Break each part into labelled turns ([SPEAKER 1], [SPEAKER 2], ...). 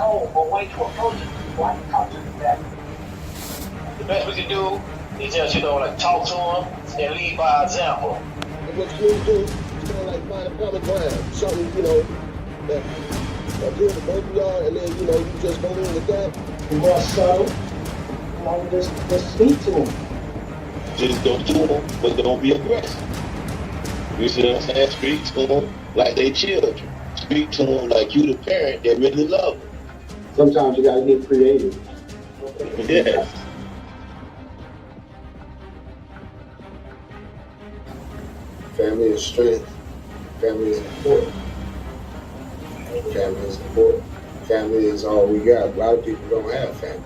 [SPEAKER 1] know a way to approach it before I can talk to them back. The best we can do is just, like talk to them and lead by example.
[SPEAKER 2] And what you need to do is kind of like find a common ground, something, that agrees with both of y'all, and then, you just go in with that.
[SPEAKER 1] And more subtle, just speak to them.
[SPEAKER 3] Just go to them, but don't be aggressive. You see what I'm saying? Speak to them like they children. Speak to them like you the parent that really love them.
[SPEAKER 1] Sometimes you gotta get creative.
[SPEAKER 3] Yeah.
[SPEAKER 2] Family is strength. Family is important. Family is important. Family is all we got. A lot of people don't have family.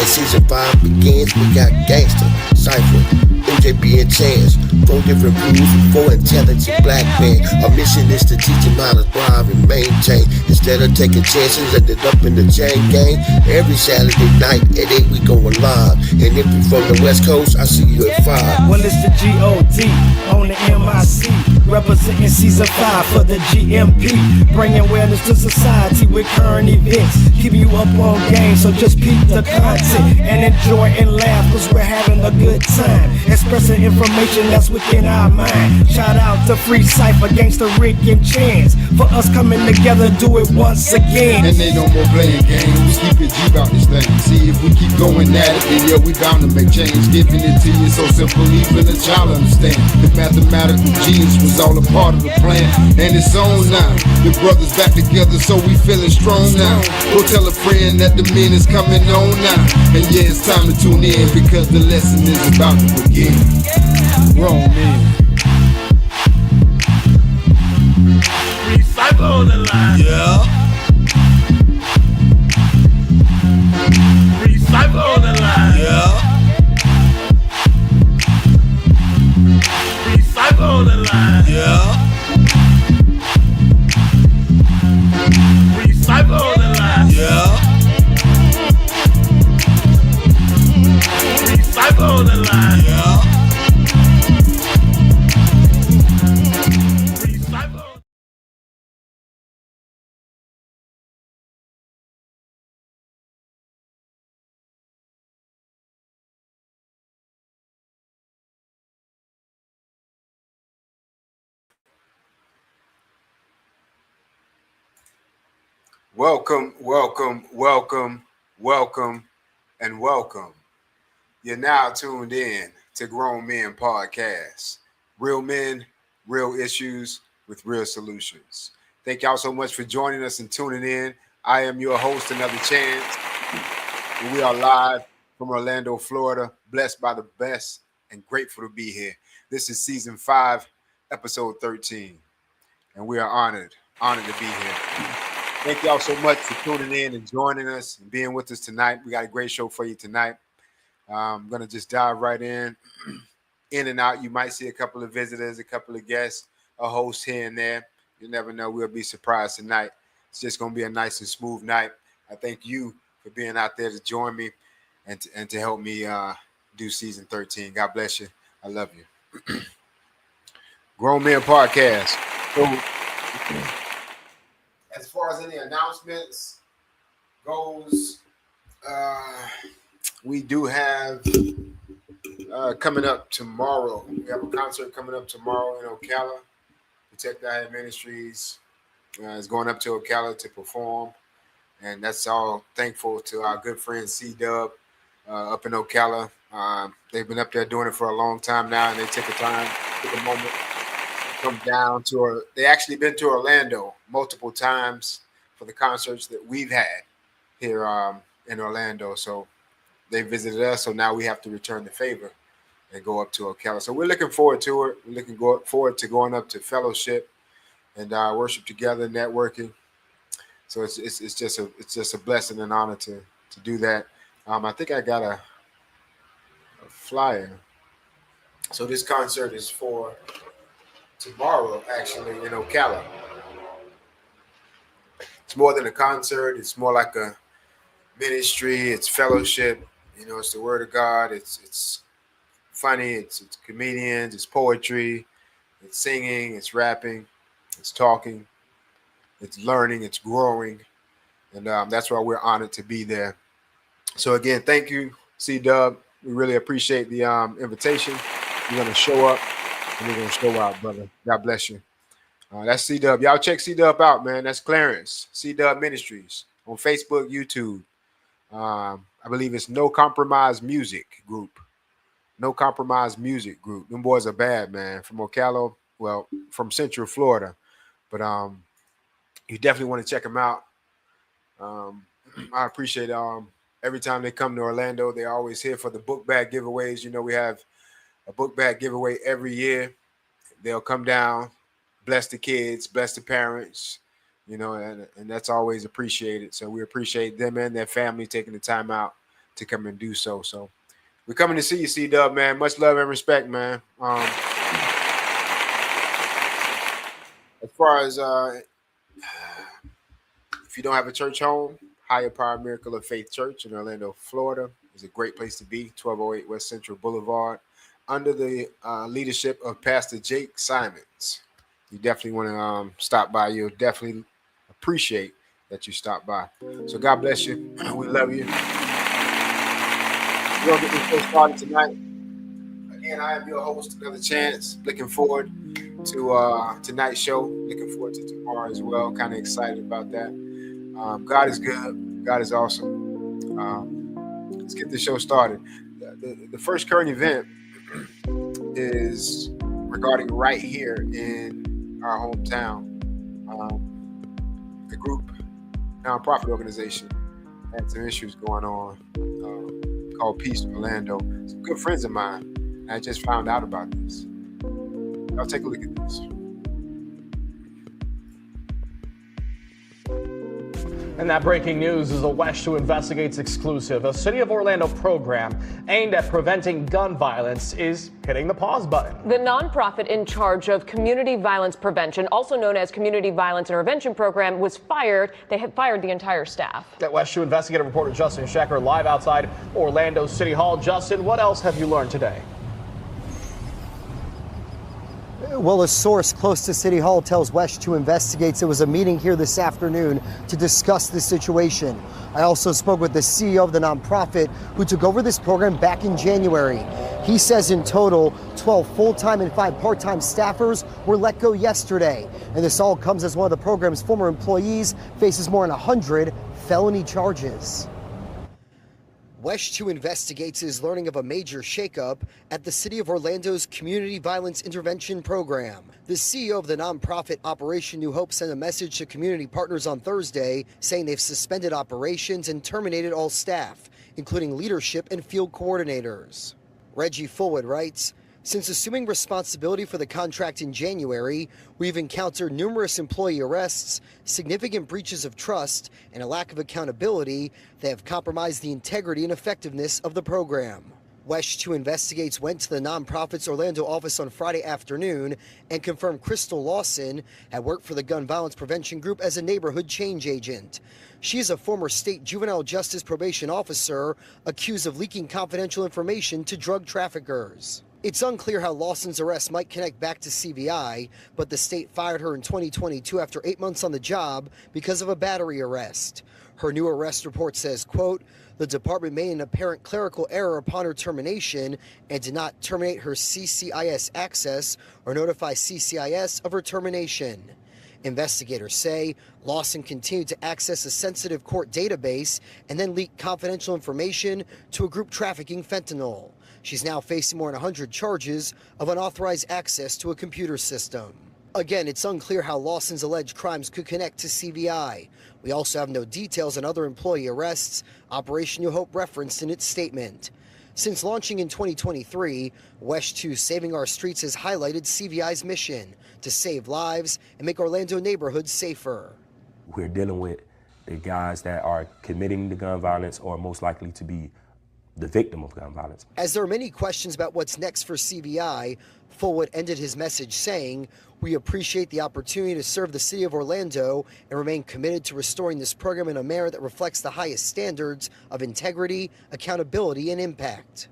[SPEAKER 4] Season 5 begins, we got Gangster, Cypher, MJB and Chance, 4 different crews with 4 intelligent black men. Our mission is to teach them how to thrive and maintain. Instead of taking chances, ended up in the chain gang. Every Saturday night at 8 we going live. And if you from the West Coast, I see you at 5.
[SPEAKER 5] Well, it's the G.O.D. on the MIC, representing Season 5 for the GMP, bringing awareness to society with current events, keeping you up on game, so just peep the content and enjoy and laugh, cause we're having a good time, expressing information that's within our mind. Shout out to Free Cypher, Gangsta Rick and Chance, for us coming together, do it once again.
[SPEAKER 6] And they no more playing games, keep it G about this thing. See, if we keep going at it, then yeah, we bound to make change. Giving it to you so simple, even a child understand. The mathematical genius was all a part of the plan, and it's on now. The brothers back together, so we feeling strong now. Go tell a friend that the men is coming on now. And yeah, it's time to tune in, because the lesson is about to begin. Wrong man.
[SPEAKER 7] Free Cypher on the line.
[SPEAKER 4] Yeah.
[SPEAKER 7] Free Cypher on the line.
[SPEAKER 4] Yeah.
[SPEAKER 7] Free Cypher on the line.
[SPEAKER 4] Yeah.
[SPEAKER 7] Free Cypher on the line.
[SPEAKER 4] Yeah.
[SPEAKER 7] Free Cypher on the line.
[SPEAKER 4] Yeah.
[SPEAKER 7] Free Cypher.
[SPEAKER 6] Welcome, welcome, welcome, welcome, and welcome. You're now tuned in to Grown Men Podcast. Real men, real issues with real solutions. Thank y'all so much for joining us and tuning in. I am your host, Another Chance. And we are live from Orlando, Florida, blessed by the best and grateful to be here. This is Season 5, Episode 13. And we are honored to be here. Thank y'all so much for tuning in and joining us and being with us tonight. We got a great show for you tonight. I'm going to just dive right in. in and out. You might see a couple of visitors, a couple of guests, a host here and there. You never know. We'll be surprised tonight. It's just going to be a nice and smooth night. I thank you for being out there to join me and to help me do season 13. God bless you. I love you. Grown Men Podcast. So, as far as any announcements goes, we do have coming up tomorrow. We have a concert coming up tomorrow in Ocala. Protect Our Head Ministries is going up to Ocala to perform. And that's all thankful to our good friend C-Dub up in Ocala. They've been up there doing it for a long time now, and they took a moment to come down to they actually been to Orlando multiple times for the concerts that we've had here in Orlando. So they visited us, so now we have to return the favor and go up to Ocala. So we're looking forward to it. We're looking forward to going up to fellowship and worship together, networking. So it's just a blessing and honor to do that. I think I got a flyer. So this concert is for tomorrow, actually, in Ocala. It's more than a concert. It's more like a ministry. It's fellowship. You know, it's the Word of God. It's funny. It's comedians. It's poetry. It's singing. It's rapping. It's talking. It's learning. It's growing. And that's why we're honored to be there. So, again, thank you, C-Dub. We really appreciate the invitation. You're going to show up, and we're going to show out, brother. God bless you. That's C-Dub. Y'all check C-Dub out, man. That's Clarence, C-Dub Ministries on Facebook, YouTube. I believe it's No Compromise Music Group. No Compromise Music Group. Them boys are bad, man. From Ocala, well, from Central Florida. But you definitely want to check them out. I appreciate every time they come to Orlando, they're always here for the book bag giveaways. You know, we have a book bag giveaway every year. They'll come down, bless the kids, bless the parents, you know, and that's always appreciated. So we appreciate them and their family taking the time out to come and do so. So we're coming to see you, C-Dub, man. Much love and respect, man. As far as if you don't have a church home, Higher Power Miracle of Faith Church in Orlando, Florida is a great place to be. 1208 West Central Boulevard, under the leadership of Pastor Jake Simons. You definitely want to stop by. You'll definitely appreciate that you stopped by. So God bless you. We love you. We're going to get this show started tonight. Again, I am your host, Another Chance. Looking forward to tonight's show. Looking forward to tomorrow as well. Kind of excited about that. God is good. God is awesome. Let's get this show started. The first current event is regarding right here in our hometown. The group, nonprofit organization, had some issues going on called Peace Orlando. Some good friends of mine. I just found out about this. I'll take a look at this.
[SPEAKER 8] And that breaking news is a West 2 Investigates exclusive. A City of Orlando program aimed at preventing gun violence is hitting the pause button.
[SPEAKER 9] The nonprofit in charge of community violence prevention, also known as Community Violence Intervention Program, was fired. They have fired the entire staff.
[SPEAKER 8] That West 2 investigative reporter Justin Schecker live outside Orlando City Hall. Justin, what else have you learned today?
[SPEAKER 10] Well, a source close to City Hall tells West 2 Investigates it was a meeting here this afternoon to discuss the situation. I also spoke with the CEO of the nonprofit who took over this program back in January. He says in total, 12 full-time and 5 part-time staffers were let go yesterday. And this all comes as one of the program's former employees faces more than 100 felony charges. West 2 Investigates is learning of a major shakeup at the City of Orlando's Community Violence Intervention Program. The CEO of the nonprofit Operation New Hope sent a message to community partners on Thursday saying they've suspended operations and terminated all staff, including leadership and field coordinators. Reggie Fullwood writes, "Since assuming responsibility for the contract in January, we've encountered numerous employee arrests, significant breaches of trust, and a lack of accountability that have compromised the integrity and effectiveness of the program." WESH 2 Investigates went to the nonprofit's Orlando office on Friday afternoon and confirmed Crystal Lawson had worked for the gun violence prevention group as a neighborhood change agent. She is a former state juvenile justice probation officer accused of leaking confidential information to drug traffickers. It's unclear how Lawson's arrest might connect back to CVI, but the state fired her in 2022 after 8 months on the job because of a battery arrest. Her new arrest report says, quote, the department made an apparent clerical error upon her termination and did not terminate her CCIS access or notify CCIS of her termination. Investigators say Lawson continued to access a sensitive court database and then leaked confidential information to a group trafficking fentanyl. She's now facing more than 100 charges of unauthorized access to a computer system. Again, it's unclear how Lawson's alleged crimes could connect to CVI. We also have no details on other employee arrests, Operation New Hope referenced in its statement. Since launching in 2023, WESH 2 Saving Our Streets has highlighted CVI's mission to save lives and make Orlando neighborhoods safer.
[SPEAKER 11] We're dealing with the guys that are committing the gun violence or most likely to be the victim of gun violence.
[SPEAKER 10] As there are many questions about what's next for CVI, Fullwood ended his message saying, we appreciate the opportunity to serve the city of Orlando and remain committed to restoring this program in a manner that reflects the highest standards of integrity, accountability, and impact.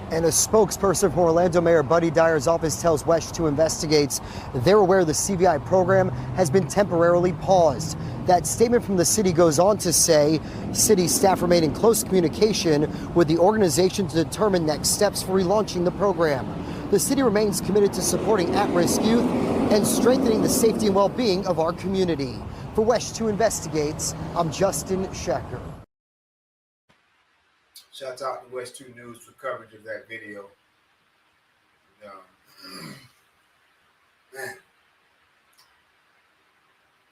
[SPEAKER 10] And a spokesperson from Orlando Mayor Buddy Dyer's office tells WESH 2 Investigates they're aware the CVI program has been temporarily paused. That statement from the city goes on to say city staff remain in close communication with the organization to determine next steps for relaunching the program. The city remains committed to supporting at-risk youth and strengthening the safety and well-being of our community. For WESH 2 Investigates, I'm Justin Schecker.
[SPEAKER 6] Shout out to West 2 News for coverage of that video. Man,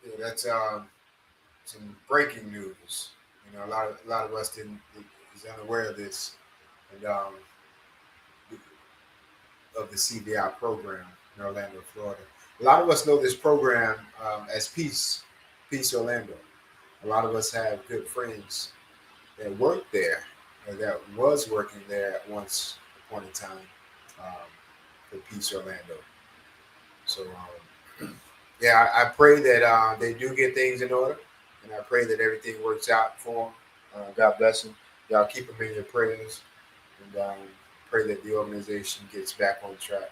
[SPEAKER 6] yeah, that's some breaking news. You know, a lot of us is unaware of this, and of the CVI program in Orlando, Florida. A lot of us know this program as Peace Orlando. A lot of us have good friends that work there. That was working there at once upon a time for Peace Orlando. So, yeah, I pray that they do get things in order, and I pray that everything works out for them. God bless them. Y'all keep them in your prayers, and pray that the organization gets back on track.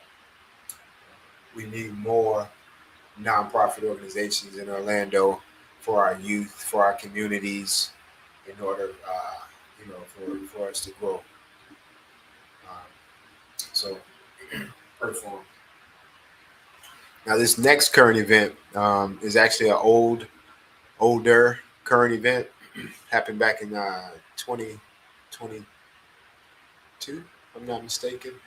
[SPEAKER 6] We need more nonprofit organizations in Orlando for our youth, for our communities, in order for us to grow. So pray for them. Now, this next current event is actually an older current event. Happened back in 2022, if I'm not mistaken.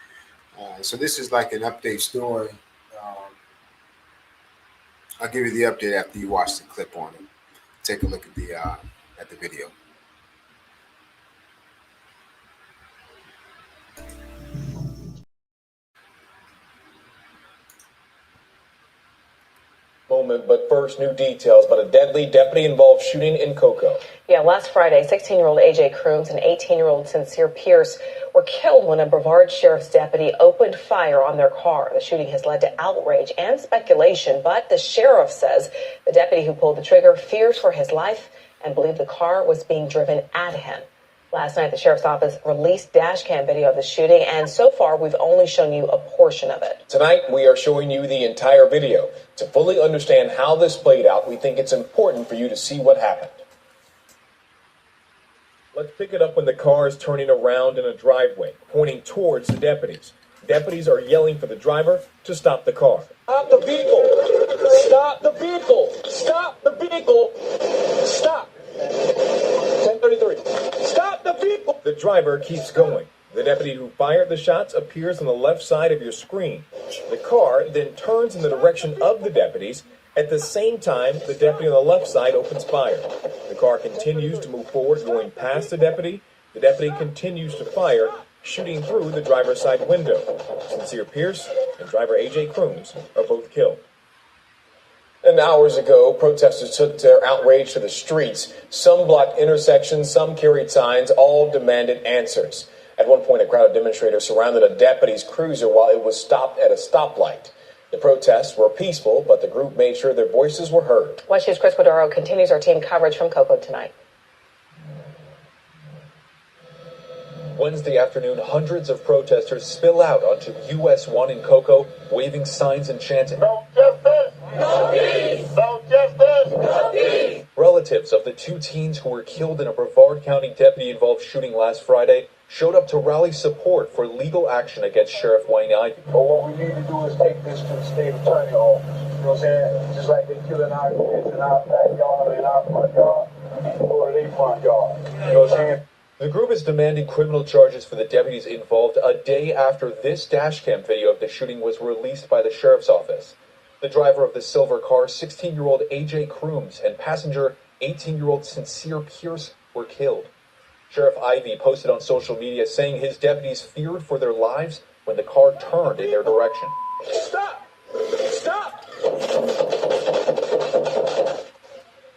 [SPEAKER 6] So this is like an update story. I'll give you the update after you watch the clip on it. Take a look at the video.
[SPEAKER 12] Moment, but first, new details about a deadly deputy-involved shooting in Cocoa.
[SPEAKER 9] Yeah, last Friday, 16-year-old A.J. Crooms and 18-year-old Sincere Pierce were killed when a Brevard Sheriff's deputy opened fire on their car. The shooting has led to outrage and speculation, but the sheriff says the deputy who pulled the trigger feared for his life and believed the car was being driven at him. Last night, the sheriff's office released dash cam video of the shooting, and so far, we've only shown you a portion of it.
[SPEAKER 12] Tonight, we are showing you the entire video. To fully understand how this played out, we think it's important for you to see what happened. Let's pick it up when the car is turning around in a driveway, pointing towards the deputies. Deputies are yelling for the driver to stop the car.
[SPEAKER 13] Stop the vehicle! Stop the vehicle! Stop the vehicle! Stop! 1033. Stop the vehicle!
[SPEAKER 12] The driver keeps going. The deputy who fired the shots appears on the left side of your screen. The car then turns in the direction of the deputies. At the same time, the deputy on the left side opens fire. The car continues to move forward, going past the deputy. The deputy continues to fire, shooting through the driver's side window. Sincere Pierce and driver A.J. Crooms are both killed. And 7 hours ago, protesters took their outrage to the streets. Some blocked intersections, some carried signs, all demanded answers. At one point, a crowd of demonstrators surrounded a deputy's cruiser while it was stopped at a stoplight. The protests were peaceful, but the group made sure their voices were heard.
[SPEAKER 9] West News' Chris Cordaro continues our team coverage from Cocoa tonight.
[SPEAKER 12] Wednesday afternoon, hundreds of protesters spill out onto US 1 in Cocoa, waving signs and chanting, "No justice! No peace! No justice! No peace!" Relatives of the two teens who were killed in a Brevard County deputy-involved shooting last Friday showed up to rally support for legal action against Sheriff Wayne Ivey.
[SPEAKER 14] But what we need to do is take this to the state attorney office. You know what I'm saying? Just like they killing our kids in our backyard, in our front yard, or their front yard. You know what I'm saying?
[SPEAKER 12] The group is demanding criminal charges for the deputies involved a day after this dashcam video of the shooting was released by the sheriff's office. The driver of the silver car, 16-year-old AJ Crooms, and passenger, 18-year-old Sincere Pierce, were killed. Sheriff Ivey posted on social media saying his deputies feared for their lives when the car turned in their direction.
[SPEAKER 14] Stop! Stop!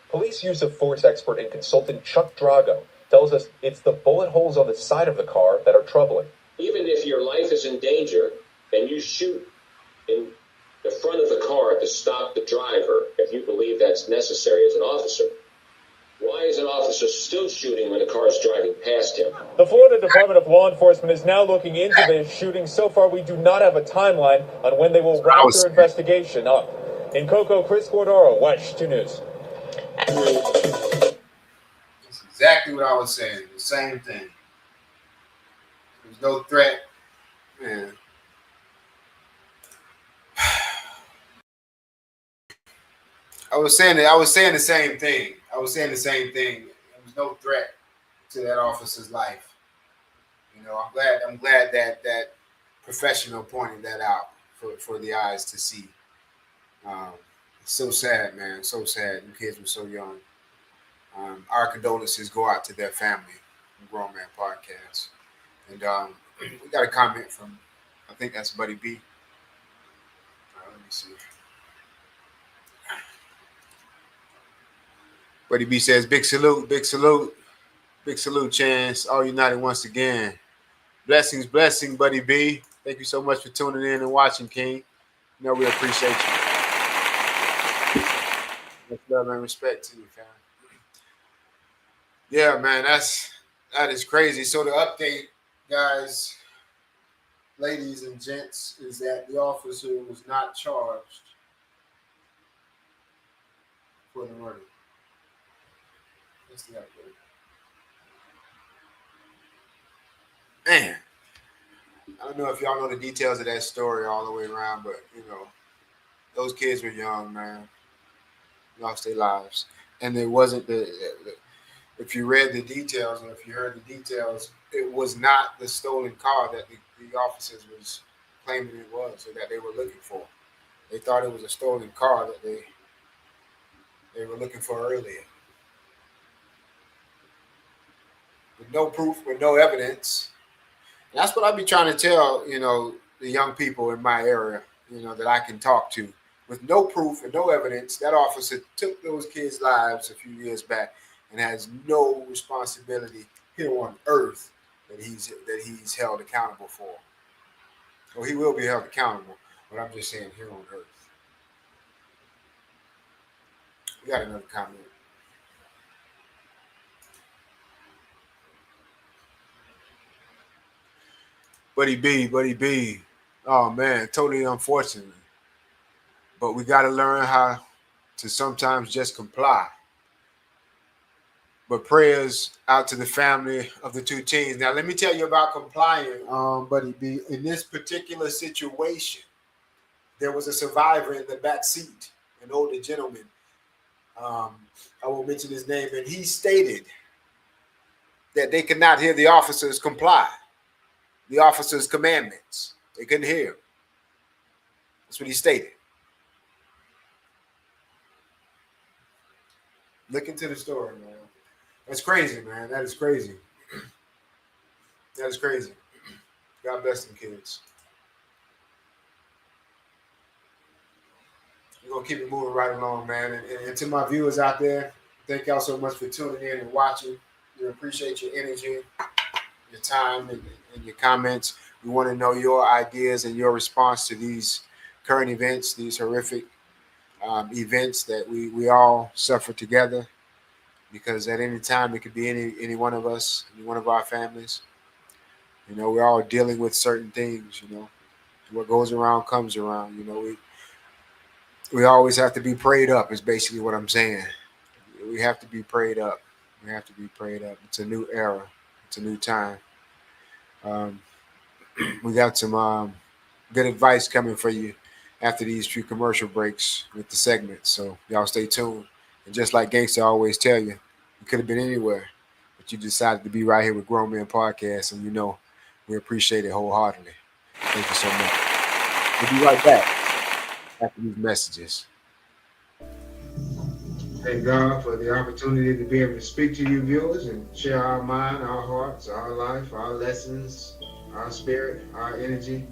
[SPEAKER 12] Police use of force expert and consultant Chuck Drago tells us it's the bullet holes on the side of the car that are troubling.
[SPEAKER 15] Even if your life is in danger and you shoot in the front of the car to stop the driver, if you believe that's necessary as an officer, why is an officer still shooting when the car is driving past him?
[SPEAKER 12] The Florida Department of Law Enforcement is now looking into this shooting. So far, we do not have a timeline on when they will wrap their investigation up. In Cocoa, Chris Cordaro, Watch 2 News.
[SPEAKER 6] That's exactly what I was saying. The same thing. There's no threat. Man. I was saying the same thing. There was no threat to that officer's life. You know, I'm glad that that professional pointed that out for the eyes to see. It's so sad, man. So sad. The kids were so young. Our condolences go out to their family. Grown Man Podcast. And we got a comment from, I think that's Buddy B. Let me see. Buddy B says, big salute, Chance. All united once again. Blessings, Buddy B. Thank you so much for tuning in and watching, King. You know we appreciate you. Much love and respect to you, fam. Yeah, man, that is crazy. So the update, guys, ladies and gents, is that the officer was not charged for the murder. That's the update. Man, I don't know if y'all know the details of that story all the way around, but, you know, those kids were young, man. Lost their lives. And it wasn't if you read the details or if you heard the details, it was not the stolen car that the officers was claiming it was or that they were looking for. They thought it was a stolen car that they were looking for earlier. With no proof, with no evidence. And that's what I be trying to tell, you know, the young people in my area, you know, that I can talk to. With no proof and no evidence, that officer took those kids' lives a few years back and has no responsibility here on earth that he's held accountable for. Well, he will be held accountable, but I'm just saying here on earth. We got another comment. Buddy B. Oh, man, totally unfortunate. But we got to learn how to sometimes just comply. But prayers out to the family of the two teens. Now, let me tell you about complying, Buddy B. In this particular situation, there was a survivor in the back seat, an older gentleman. I won't mention his name, and he stated that they could not hear the officers comply. The officers' commandments. They couldn't hear. That's what he stated. Look into the story, man. That's crazy, man. That is crazy. That is crazy. God bless them kids. we're going to keep it moving right along, man. And to my viewers out there, thank y'all so much for tuning in and watching. We appreciate your energy, your time, and your comments. We want to know your ideas and your response to these current events, these horrific events that we all suffer together, because at any time it could be any one of us, any one of our families. You know, we're all dealing with certain things. You know, what goes around comes around. You know, we always have to be prayed up is basically what I'm saying. We have to be prayed up. We have to be prayed up. It's a new era. It's a new time. We got some good advice coming for you after these few commercial breaks with the segments. So y'all stay tuned. And just like Gangsta always tell you, you could have been anywhere, but you decided to be right here with Grown Men Podcast, and you know we appreciate it wholeheartedly. Thank you so much. We'll be right back after these messages. Thank God for the opportunity to be able to speak to you viewers and share our mind, our hearts, our life, our lessons, our spirit, our energy.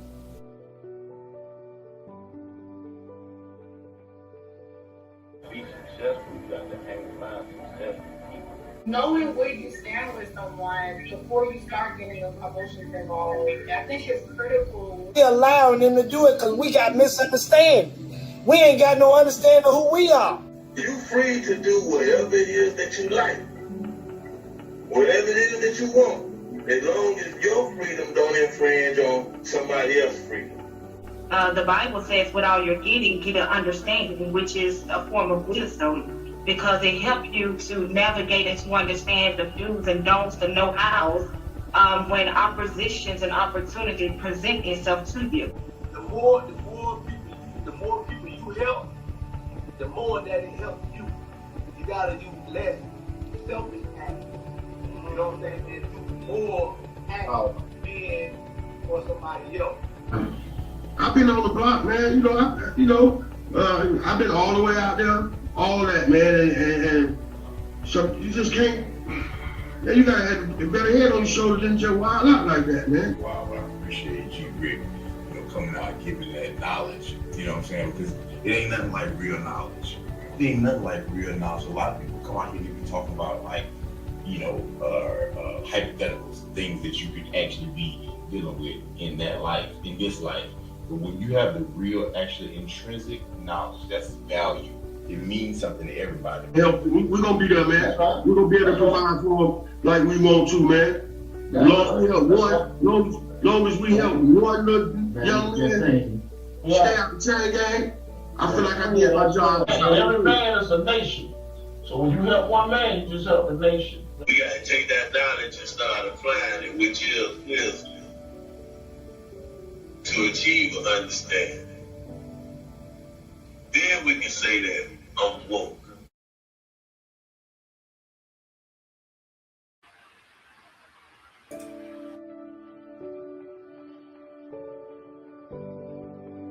[SPEAKER 14] Be successful, you got to hang around successful people.
[SPEAKER 16] Knowing where you stand with someone before you start getting your emotions involved, I think it's critical.
[SPEAKER 17] We're allowing them to do it because we got misunderstanding. We ain't got no understanding of who we are.
[SPEAKER 3] You're free to do whatever it is that you like. Whatever it is that you want. As long as your freedom don't infringe on somebody else's freedom.
[SPEAKER 18] The Bible says, with all you're getting, get an understanding, which is a form of wisdom, because it helps you to navigate and to understand the do's and don'ts, the know-hows, when oppositions and opportunity present itself to you.
[SPEAKER 14] The more people you help, the more that it helps you. You gotta do less selfish acts. You know what I'm saying? And do more acts being for somebody else.
[SPEAKER 2] I've been on the block, man. I've been all the way out there, all that, man. And so you just can't. Man, you gotta have a better head on your shoulders than just wild out like that, man.
[SPEAKER 19] Wow, I appreciate you, Rick. Coming out giving that knowledge. You know what I'm saying? Because it ain't nothing like real knowledge. It ain't nothing like real knowledge. A lot of people come out here and be talking about hypotheticals, things that you could actually be dealing with in that life, in this life. But when you have the real, actually intrinsic knowledge, that's value. It means something to everybody.
[SPEAKER 2] Yeah, we're gonna be there, man. Right. We're gonna be able to provide for them like we want to, man. Long as we help one little young man stay out the chain gang, I feel like I did my job.
[SPEAKER 14] Every man is a nation. So when you help one man, you just help the nation.
[SPEAKER 3] We gotta take that knowledge and start applying it, which is wisdom, to achieve an understanding. Then we can say that I'm woke.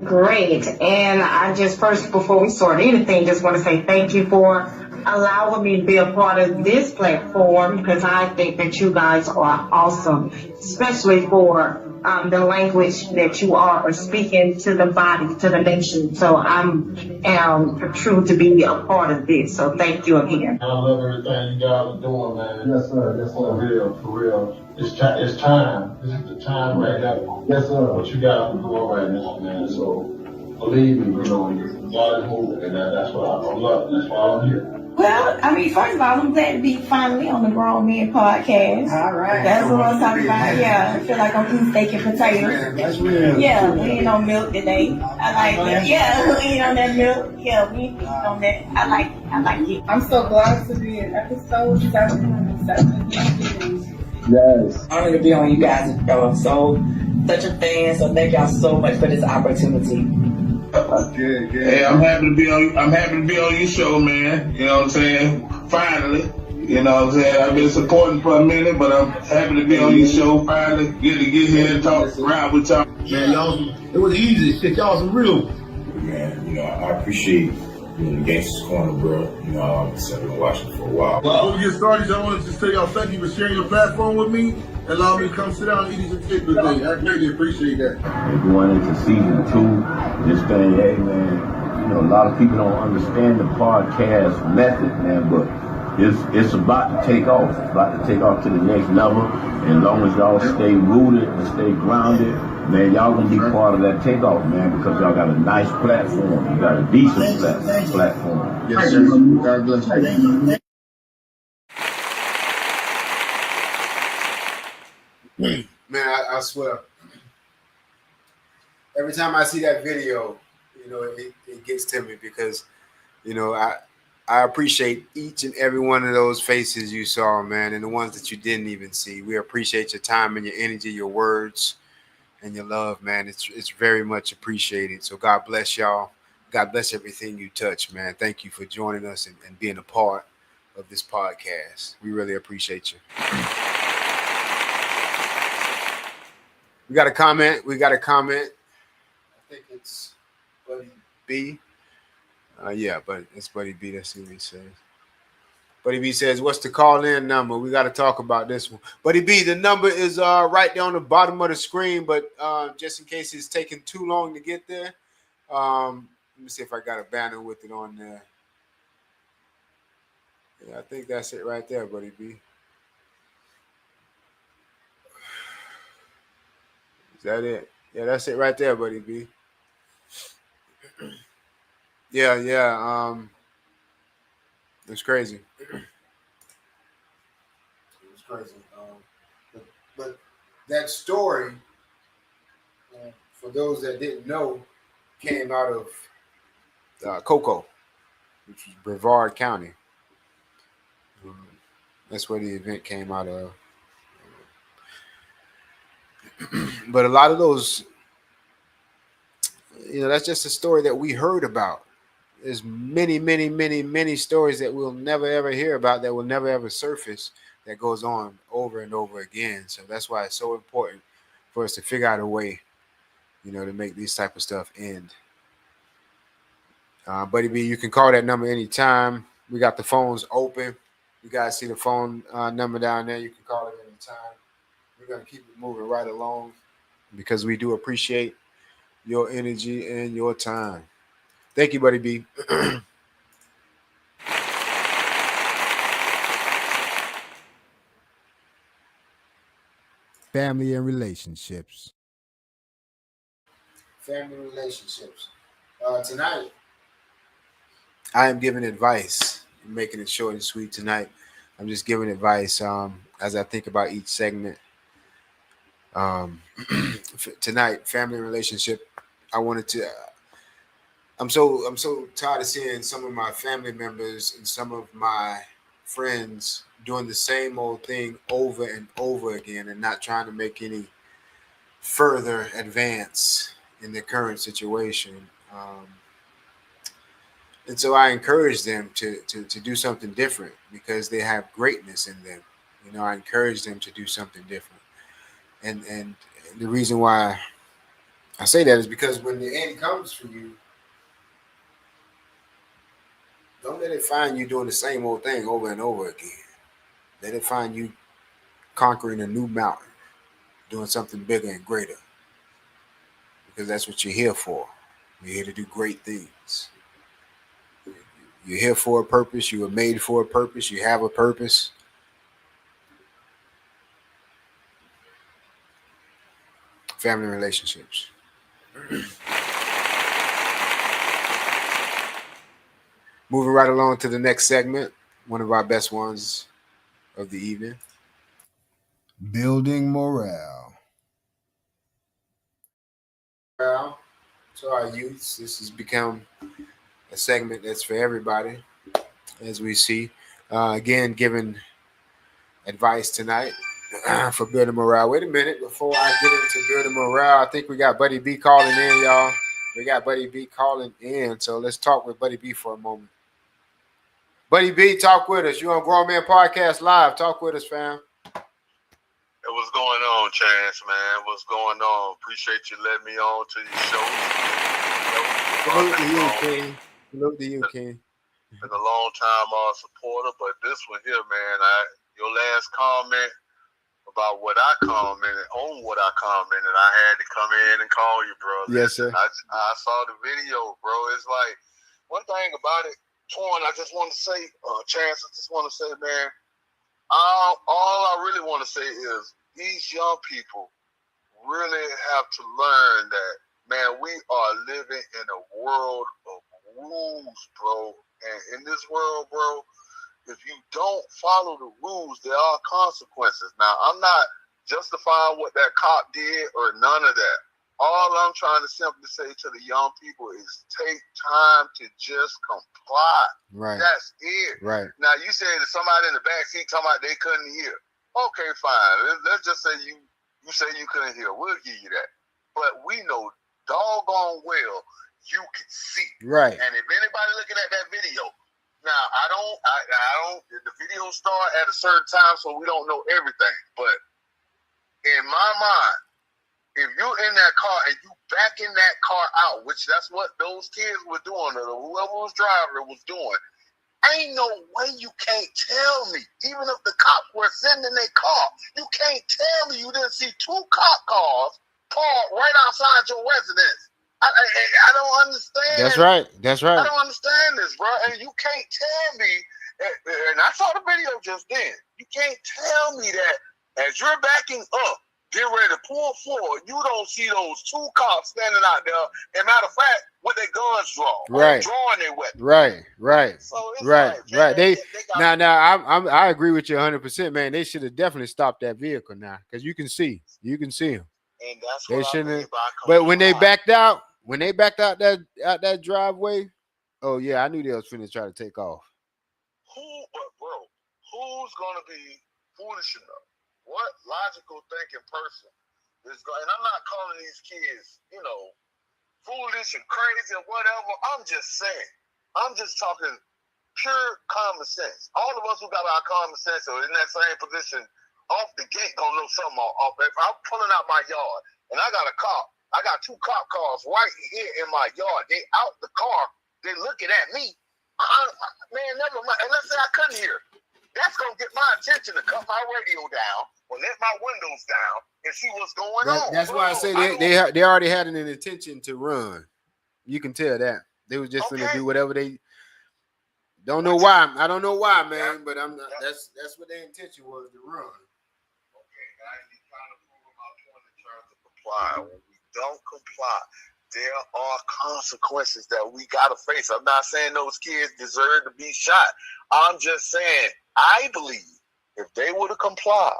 [SPEAKER 18] Great. And I just first, before we start anything, just want to say thank you for allowing me to be a part of this platform, because I think that you guys are awesome, especially for the language that you are speaking to the body, to the nation. So I'm true to be a part of this. So thank you again.
[SPEAKER 14] I love everything you guys are doing, man.
[SPEAKER 2] Yes, sir. Yes, sir.
[SPEAKER 14] For real. It's time. This is the time right now.
[SPEAKER 2] Yes, sir.
[SPEAKER 14] What you guys are doing right now, man. So believe me, God is moving, and that's what I love. That's why I'm here.
[SPEAKER 20] Well, first of all, I'm glad to be finally on the Grown Men Podcast. All right. That's what I'm talking about. Yeah, I feel like I'm eating steak and potatoes. That's real. Yeah, we ain't on milk today. I like that. Yeah, we ain't on that milk. Yeah, we ain't on that. I like it. I'm so glad to be in episode 7.
[SPEAKER 21] Yes. Honored to be on you guys. Such a fan. So thank y'all so much for this opportunity.
[SPEAKER 19] Good. Hey, I'm happy to be on your show, man. You know what I'm saying? Finally. You know what I'm saying? I've been supporting for a minute, but I'm happy to be on your show. Finally, get here and talk around with y'all.
[SPEAKER 22] Man, y'all, it was easy. Shit, y'all some real.
[SPEAKER 19] Man, I appreciate being in Gangsta's Corner, bro. I've been watching for a while.
[SPEAKER 22] Well, before we get started, I wanted to say y'all thank you for sharing your platform with me. Allow me to come sit down and eat some shit today. I greatly appreciate that.
[SPEAKER 23] Going into season 2, this thing, hey man,
[SPEAKER 1] a lot of people don't understand the podcast method, man, but it's about to take off. It's about to take off to the next level. And as long as y'all stay rooted and stay grounded, man, y'all gonna be part of that takeoff, man, because y'all got a nice platform. You got a decent platform.
[SPEAKER 2] Yes, sir. God bless you.
[SPEAKER 6] Man, I swear. Every time I see that video, it gets to me because, I appreciate each and every one of those faces you saw, man, and the ones that you didn't even see. We appreciate your time and your energy, your words, and your love, man. It's very much appreciated. So God bless y'all. God bless everything you touch, man. Thank you for joining us and being a part of this podcast. We really appreciate you. We got a comment. I think it's Buddy B. Yeah, but it's Buddy B. Let's see what he says. Buddy B says, what's the call-in number? We got to talk about this one. Buddy B, the number is right there on the bottom of the screen, but just in case it's taking too long to get there, let me see if I got a banner with it on there. Yeah, I think that's it right there, Buddy B. Is that it? Yeah, that's it right there, Buddy B. Yeah. It's crazy. It's crazy. But that story, for those that didn't know, came out of Cocoa, which is Brevard County. That's where the event came out of. But a lot of those, that's just a story that we heard about. There's many stories that we'll never ever hear about, that will never ever surface, that goes on over and over again. So that's why it's so important for us to figure out a way, to make this type of stuff end. Buddy B, you can call that number anytime. We got the phones open. You guys see the phone number down there. You can call it anytime. We're going to keep it moving right along because we do appreciate your energy and your time. Thank you, Buddy B.
[SPEAKER 5] Family and relationships.
[SPEAKER 6] Family relationships. Tonight, I am giving advice. I'm making it short and sweet tonight. I'm just giving advice as I think about each segment. Tonight, family relationship. I wanted to. I'm so tired of seeing some of my family members and some of my friends doing the same old thing over and over again and not trying to make any further advance in their current situation. And so I encourage them to do something different because they have greatness in them. I encourage them to do something different. And the reason why I say that is because when the end comes for you, don't let it find you doing the same old thing over and over again. Let it find you conquering a new mountain, doing something bigger and greater. Because that's what you're here for. You're here to do great things. You're here for a purpose. You were made for a purpose. You have a purpose. Family relationships. Moving right along to the next segment, one of our best ones of the evening.
[SPEAKER 5] Building morale.
[SPEAKER 6] To our youths, this has become a segment that's for everybody, as we see. Again, giving advice tonight for building morale. Wait a minute, before I get into building morale, I think we got Buddy B calling in, y'all. We got Buddy B calling in, so let's talk with Buddy B for a moment. Buddy B, talk with us. You on Grown Man Podcast Live. Talk with us, fam.
[SPEAKER 3] Hey, what's going on, Chance, man? What's going on? Appreciate you letting me on to your show.
[SPEAKER 6] Salute to you, King. Salute to you, King.
[SPEAKER 3] Been a long time supporter, but this one here, man, your last comment about what I commented, I had to come in and call you, brother.
[SPEAKER 6] Yes, sir.
[SPEAKER 3] I saw the video, bro. It's like
[SPEAKER 4] one thing about it, Torn, I just want to say, Chance, I just want to say, man, all I really want to say is these young people really have to learn that, man, we are living in a world of rules, bro. And in this world, bro, if you don't follow the rules, there are consequences. Now, I'm not justifying what that cop did or none of that. All I'm trying to simply say to the young people is take time to just comply.
[SPEAKER 7] Right.
[SPEAKER 4] That's it.
[SPEAKER 7] Right.
[SPEAKER 4] Now, you said that somebody in the back seat talking about they couldn't hear. Okay, fine. Let's just say you say you couldn't hear. We'll give you that. But we know doggone well you can see.
[SPEAKER 7] Right.
[SPEAKER 4] And if anybody looking at that video, now I don't. The video start at a certain time, so we don't know everything. But in my mind, if you're in that car and you backing that car out, which that's what those kids were doing, or whoever was driving was doing, ain't no way you can't tell me. Even if the cops were sitting in their car, you can't tell me you didn't see 2 cop cars parked right outside your residence. I don't understand.
[SPEAKER 7] That's right. That's right.
[SPEAKER 4] I don't understand this, bro. And you can't tell me, and I saw the video just then, you can't tell me that as you're backing up, getting ready to pull forward, you don't see those 2 cops standing out there. And matter of fact, with their guns drawn,
[SPEAKER 7] right,
[SPEAKER 4] drawing their weapons.
[SPEAKER 7] Right.
[SPEAKER 4] So it's
[SPEAKER 7] right.
[SPEAKER 4] like, man,
[SPEAKER 7] They
[SPEAKER 4] got
[SPEAKER 7] I agree with you 100%, man. They should have definitely stopped that vehicle now, because you can see them.
[SPEAKER 4] And that's
[SPEAKER 7] They
[SPEAKER 4] what
[SPEAKER 7] shouldn't.
[SPEAKER 4] I mean by
[SPEAKER 7] But when they backed out that driveway, oh yeah, I knew they was finna try to take off.
[SPEAKER 4] Who's gonna be foolish enough? What logical thinking person is going? And I'm not calling these kids, foolish and crazy or whatever. I'm just saying. I'm just talking pure common sense. All of us who got our common sense are in that same position. Off the gate, gonna know something off. If I'm pulling out my yard and I got a cop, I got 2 cop cars right here in my yard. They out the car. They looking at me. Man, never mind. And let's say I couldn't hear. That's gonna get my attention to cut my radio down or let my windows down and see what's going on.
[SPEAKER 7] That's why I say they already had an intention to run. You can tell that they was just gonna do whatever they. Don't know why. I don't know why, man. But I'm not. That's what their intention was, to run.
[SPEAKER 4] Okay, now you trying to prove my point in terms of comply. When we don't comply, there are consequences that we gotta face. I'm not saying those kids deserve to be shot. I'm just saying, I believe if they would have complied,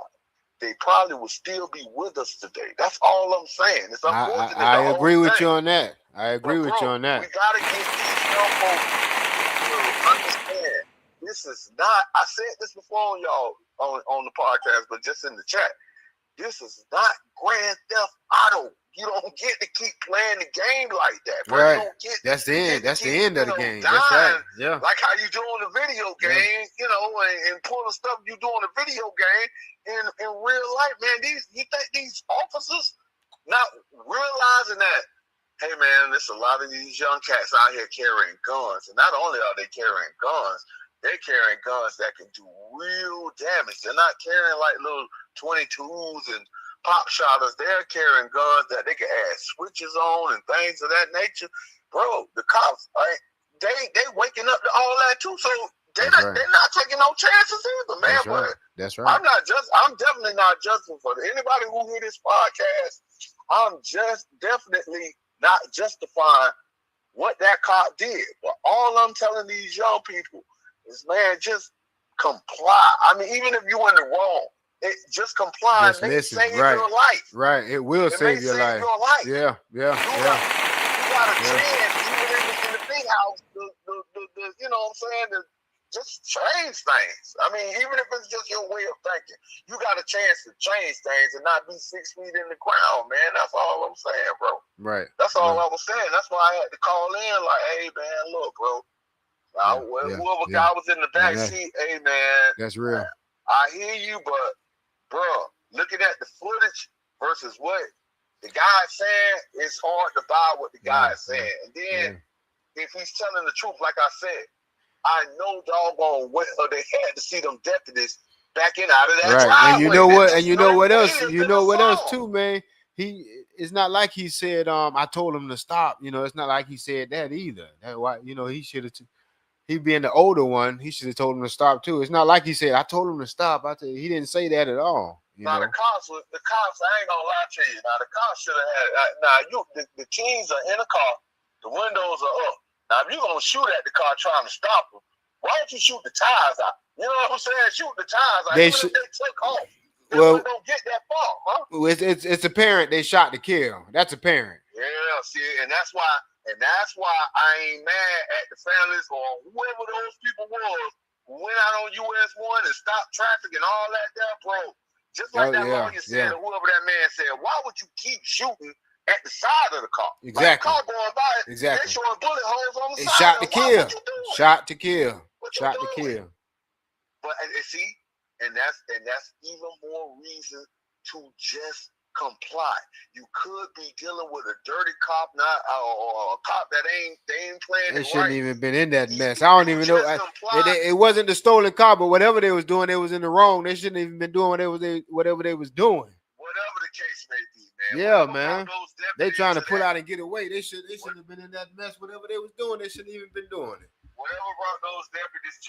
[SPEAKER 4] they probably would still be with us today. That's all I'm saying. It's unfortunate.
[SPEAKER 7] I agree with you on that. I agree with you on that.
[SPEAKER 4] We gotta get these young folks to understand. This is not. I said this before, y'all, on the podcast, but just in the chat. This is not Grand Theft Auto. You don't get to keep playing the game like that. Bro.
[SPEAKER 7] Right.
[SPEAKER 4] You don't get
[SPEAKER 7] That's the end. That's the end of the game.
[SPEAKER 4] Dying,
[SPEAKER 7] That's right. Yeah.
[SPEAKER 4] Like how you do on the video game, and pull the stuff you do on the video game in real life, man. You think these officers not realizing that, hey man, there's a lot of these young cats out here carrying guns. And not only are they carrying guns, they're carrying guns that can do real damage. They're not carrying like little 22s and pop shotters. They're carrying guns that they can add switches on and things of that nature. Bro, the cops, they waking up to all that too. So they're not taking no chances either, man.
[SPEAKER 7] That's right.
[SPEAKER 4] I'm definitely not judging for anybody who hear this podcast. I'm just definitely not justifying what that cop did. But all I'm telling these young people is, man, just comply. I mean, even if you're in the wrong, just comply.
[SPEAKER 7] Just listen. Save your life. Right. It will save your life. Yeah.
[SPEAKER 4] You got a chance, even in the big house, you know what I'm saying, to just change things. I mean, even if it's just your way of thinking, you got a chance to change things and not be 6 feet in the ground, man. That's all I'm saying, bro.
[SPEAKER 7] Right.
[SPEAKER 4] That's all I was saying. That's why I had to call in, like, hey, man, look, bro. Whoever guy was in the back seat, hey, man.
[SPEAKER 7] That's real.
[SPEAKER 4] I hear you, but, bro, looking at the footage versus what the guy's saying, it's hard to buy what the guy's saying. And then, if he's telling the truth, like I said, I know doggone well they had to see them deputies backing out of that driveway.
[SPEAKER 7] And you know what else too, man? it's not like he said, I told him to stop. You know, it's not like he said that either. That why, you know, he should have. He being the older one, he should have told him to stop too. It's not like he said, I told him to stop. He didn't say that at all.
[SPEAKER 4] Now the cops, I ain't gonna lie to you. Now the cops should have had. The keys are in the car, the windows are up. Now if you gonna shoot at the car trying to stop them, why don't you shoot the tires out? You know what I'm saying? Shoot the tires out. Even if they took off, they don't get that far, huh?
[SPEAKER 7] It's apparent they shot to kill. That's apparent.
[SPEAKER 4] Yeah, see, and that's why I ain't mad at the families or whoever those people was who went out on US 1 and stopped traffic and all that there, bro. Just like that lawyer said, or whoever that man said, why would you keep shooting at the side of the car?
[SPEAKER 7] Exactly.
[SPEAKER 4] Like the car going by,
[SPEAKER 7] exactly.
[SPEAKER 4] They showing bullet holes on the
[SPEAKER 7] it's
[SPEAKER 4] side.
[SPEAKER 7] Shot to kill. Shot to kill.
[SPEAKER 4] Shot to kill. But see, and that's even more reason to just comply. You could be dealing with a dirty cop, not or a cop that ain't playing.
[SPEAKER 7] They shouldn't even been in that mess. I don't even know. It wasn't the stolen car, but whatever they was doing, they was in the wrong. They shouldn't even been doing whatever they was doing.
[SPEAKER 4] Whatever the case may be, man.
[SPEAKER 7] Yeah, man. They trying to pull out and get away. They shouldn't have been in that mess. Whatever they was doing, they shouldn't even been doing it.
[SPEAKER 4] Whatever brought those deputies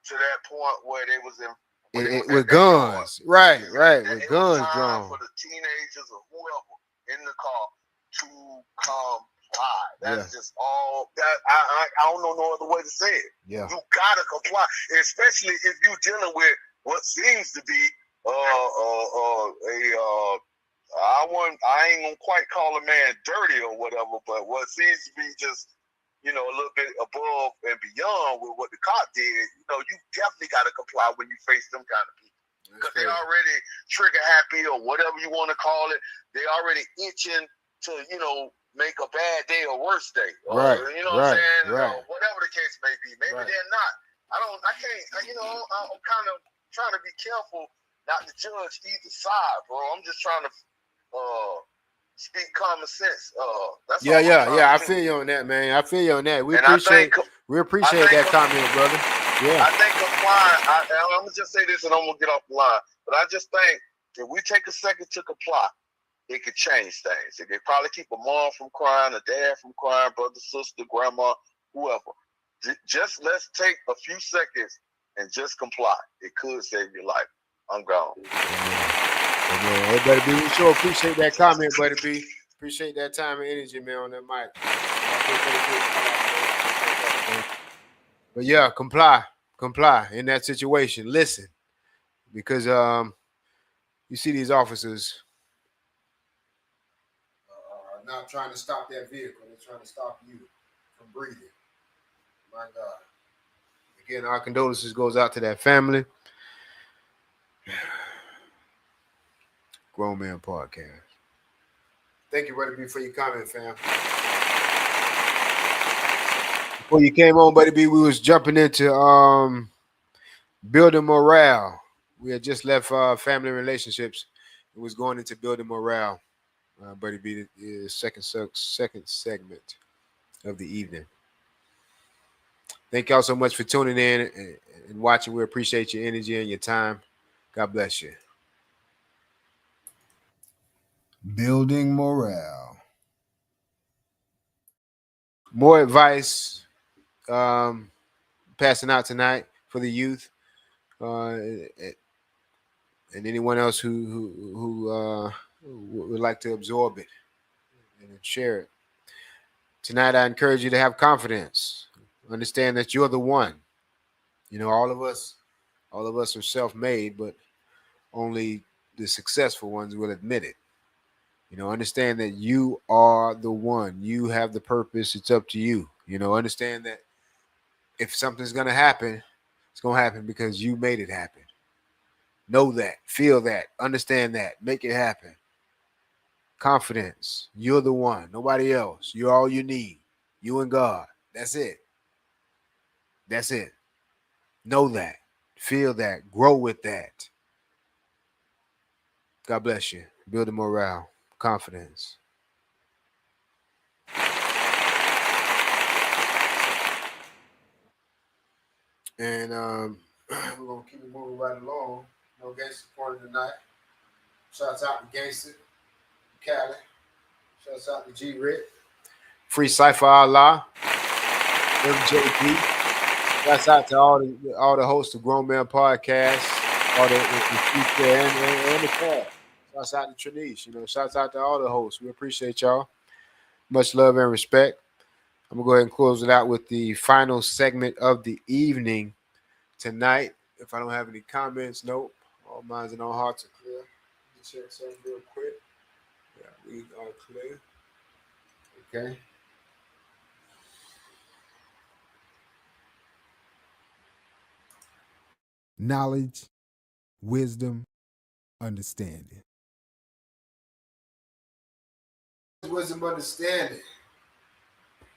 [SPEAKER 4] to that point where they was in.
[SPEAKER 7] With guns, right, with guns drawn.
[SPEAKER 4] For the teenagers or whoever in the car to comply. That's just all. That I don't know no other way to say it.
[SPEAKER 7] Yeah,
[SPEAKER 4] you gotta comply, especially if you're dealing with what seems to be I ain't gonna quite call a man dirty or whatever, but what seems to be just, you know, a little bit above and beyond with what the cop did. You know, you definitely got to comply when you face them kind of people. Because they already trigger happy or whatever you want to call it. They already itching to, you know, make a bad day or worse day.
[SPEAKER 7] Right.
[SPEAKER 4] You know what I'm saying?
[SPEAKER 7] Right.
[SPEAKER 4] Whatever the case may be. Maybe they're not. I can't, you know, I'm kind of trying to be careful not to judge either side, bro. I'm just trying to speak common sense. That's
[SPEAKER 7] I feel you on that, man. I feel you on that. We appreciate that comment, brother. Yeah.
[SPEAKER 4] I think complying. I'm gonna just say this, and I'm gonna get off the line. But I just think if we take a second to comply, it could change things. It could probably keep a mom from crying, a dad from crying, brother, sister, grandma, whoever. Just let's take a few seconds and just comply. It could save your life. I'm gone.
[SPEAKER 7] Hey, Buddy B, we sure appreciate that comment, Buddy B. Appreciate that time and energy, man, on that mic. But yeah, comply in that situation. Listen, because you see these officers not trying to stop that vehicle. They're trying to stop you from breathing. My God. Again, our condolences goes out to that family. Grown Man Podcast. Thank you, Buddy B, for your comment, fam. Before you came on, Buddy B, we was jumping into building morale. We had just left family relationships. It was going into building morale. Buddy B, the second segment of the evening. Thank y'all so much for tuning in and watching. We appreciate your energy and your time. God bless you.
[SPEAKER 5] Building morale.
[SPEAKER 7] More advice passing out tonight for the youth and anyone else who would like to absorb it and share it. Tonight, I encourage you to have confidence. Understand that you're the one. You know, all of us are self-made, but only the successful ones will admit it. You know, understand that you are the one. You have the purpose. It's up to you. You know, understand that if something's going to happen, it's going to happen because you made it happen. Know that. Feel that. Understand that. Make it happen. Confidence. You're the one. Nobody else. You're all you need. You and God. That's it. That's it. Know that. Feel that. Grow with that. God bless you. Build a morale. Confidence. And we're going to keep it moving right along. No Gangster Corner tonight. Shouts out to Gangster. Cali. Shouts out to G Rick. Free Cypher Allah. MJP. Shouts out to all the hosts of Grown Man Podcast, all the future and the cast. Shouts out to Trinice. Shouts out to all the hosts. We appreciate y'all. Much love and respect. I'm gonna go ahead and close it out with the final segment of the evening tonight. If I don't have any comments, nope. All minds and all hearts are clear. Let me check something real quick. Yeah, we are clear. Okay.
[SPEAKER 5] Knowledge, wisdom, understanding.
[SPEAKER 7] Wisdom, understanding.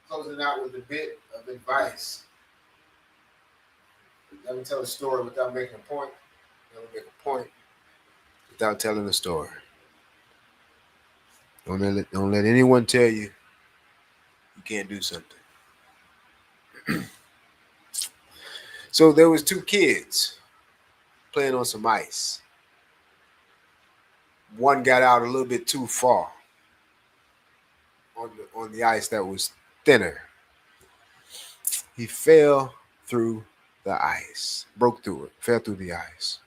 [SPEAKER 7] Closing out with a bit of advice. Never tell a story without making a point. Never make a point without telling a story. Don't let anyone tell you you can't do something. So there was two kids playing on some ice. One got out a little bit too far on the ice that was thinner. He fell through the ice, broke through it, fell through the ice.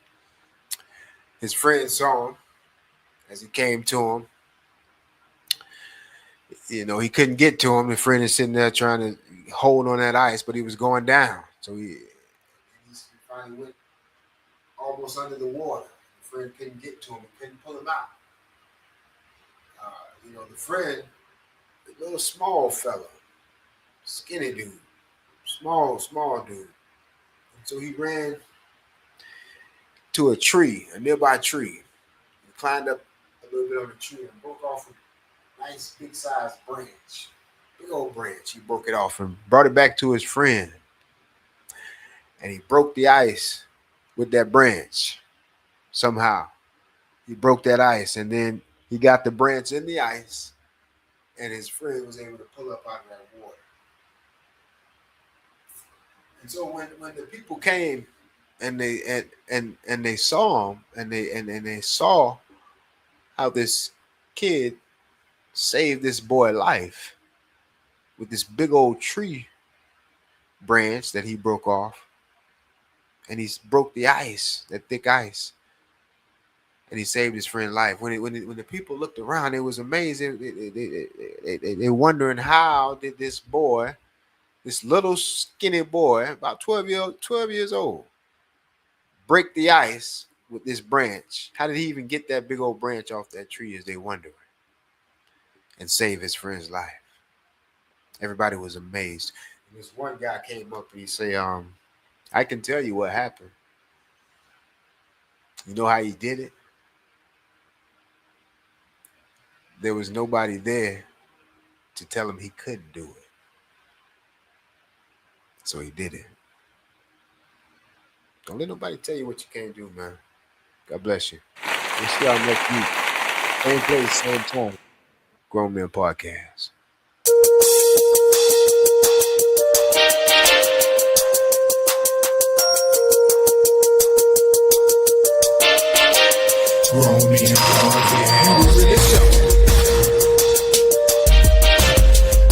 [SPEAKER 7] His friend saw him as he came to him. He couldn't get to him. The friend is sitting there trying to hold on that ice, but he was going down. So he finally went almost under the water. The friend couldn't get to him, couldn't pull him out. The friend, the little small fella, skinny dude, small dude. And so he ran to a nearby tree. He climbed up a little bit on the tree and broke off a nice big sized branch. Big old branch. He broke it off and brought it back to his friend. And he broke the ice with that branch. Somehow. He broke that ice, and then he got the branch in the ice, and his friend was able to pull up out of that water. And so when the people came and they saw him, and they saw how this kid saved this boy's life with this big old tree branch that he broke off, and he broke the ice, that thick ice, and he saved his friend's life. When the people looked around, it was amazing. They wondering, how did this boy, this little skinny boy, about 12 years old, break the ice with this branch? How did he even get that big old branch off that tree, as they wondered, and save his friend's life? Everybody was amazed. And this one guy came up and he said, I can tell you what happened. You know how he did it? There was nobody there to tell him he couldn't do it. So he did it. Don't let nobody tell you what you can't do, man. God bless you. We'll see y'all next week. Same place, same time. Grown Men Podcast.
[SPEAKER 5] Grown Men Podcast.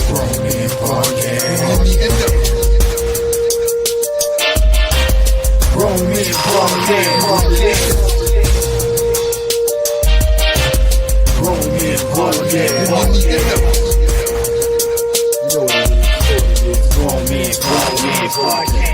[SPEAKER 5] Grown Men Podcast. Grown Men Podcast. Grown Men Podcast. You know what it is. Grown Men Podcast.